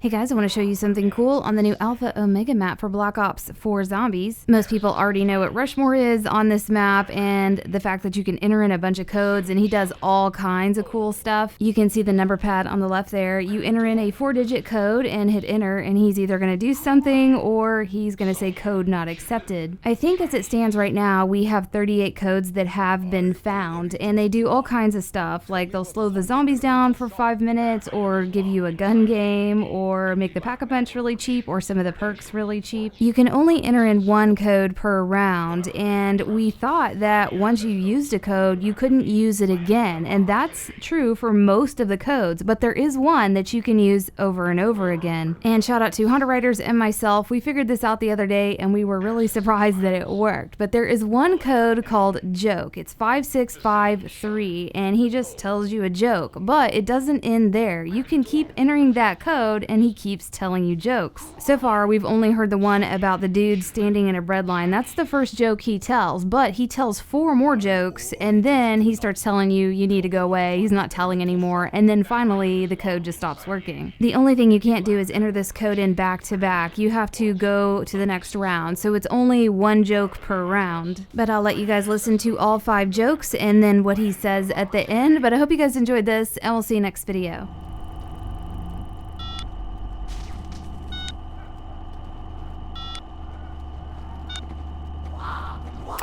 Hey guys, I want to show you something cool on the new Alpha Omega map for Black Ops 4 Zombies. Most people already know what Rushmore is on this map and the fact that you can enter in a bunch of codes and he does all kinds of cool stuff. You can see the number pad on the left there. You enter in a 4-digit code and hit enter and he's either going to do something or he's going to say code not accepted. I think as it stands right now, we have 38 codes that have been found and they do all kinds of stuff, like they'll slow the zombies down for 5 minutes or give you a gun game or make the pack-a-punch really cheap or some of the perks really cheap. You can only enter in one code per round, and we thought that once you used a code, you couldn't use it again, and that's true for most of the codes, but there is one that you can use over and over again. And shout out to Honda Riders and myself, we figured this out the other day and we were really surprised that it worked, but there is one code called joke. It's 5653 and he just tells you a joke, but it doesn't end there. You can keep entering that code and he keeps telling you jokes. So far, we've only heard the one about the dude standing in a bread line. That's the first joke he tells, but he tells 4 more jokes, and then he starts telling you, you need to go away. He's not telling anymore, and then finally, the code just stops working. The only thing you can't do is enter this code in back to back. You have to go to the next round, so it's only one joke per round. But I'll let you guys listen to all 5 jokes and then what he says at the end, but I hope you guys enjoyed this, and we'll see you next video.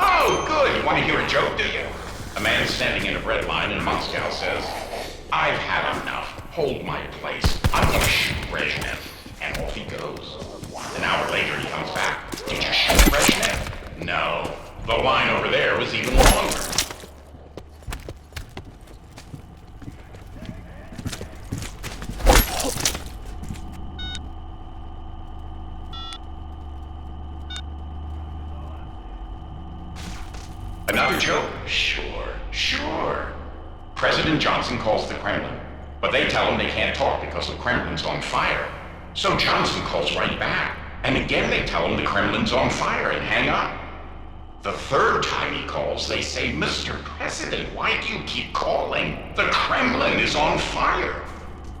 Oh, good. You want to hear a joke, do you? A man standing in a bread line in Moscow says, I've had enough. Hold my place. I'm going to shoot Brezhnev. And off he goes. An hour later, he comes back. Did you shoot Brezhnev? No. The line over there was even longer. Another joke? Sure. President Johnson calls the Kremlin, but they tell him they can't talk because the Kremlin's on fire. So Johnson calls right back, and again they tell him the Kremlin's on fire and hang up. The third time he calls, they say, Mr. President, why do you keep calling? The Kremlin is on fire.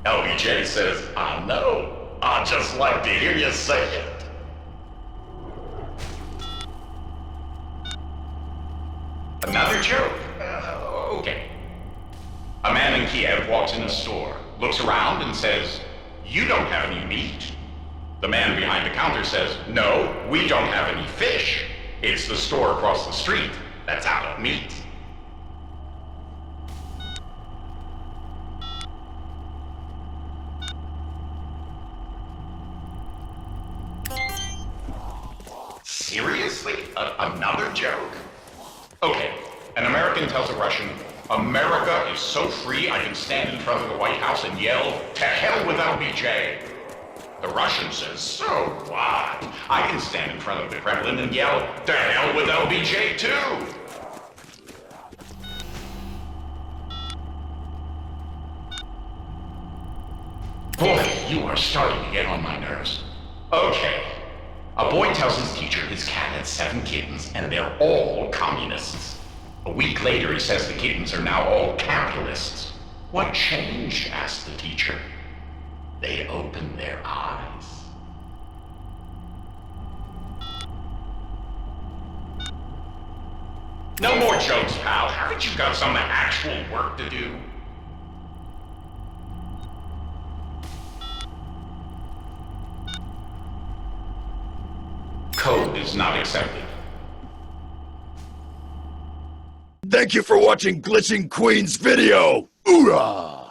LBJ says, I know. I'd just like to hear you say it. Another joke? Okay. A man in Kiev walks in a store, looks around and says, you don't have any meat. The man behind the counter says, no, we don't have any fish. It's the store across the street that's out of meat. Seriously? Another joke? Okay, an American tells a Russian, America is so free I can stand in front of the White House and yell, to hell with LBJ. The Russian says, so what? I can stand in front of the Kremlin and yell, to hell with LBJ too. Boy, you are starting to get on my nerves. Okay. A boy tells his teacher his cat had 7 kittens and they're all communists. A week later he says the kittens are now all capitalists. What changed? Asked the teacher. They opened their eyes. No more jokes, pal. Haven't you got some actual work to do? Code is not accepted. Thank you for watching Glitching Queen's video! Hoorah!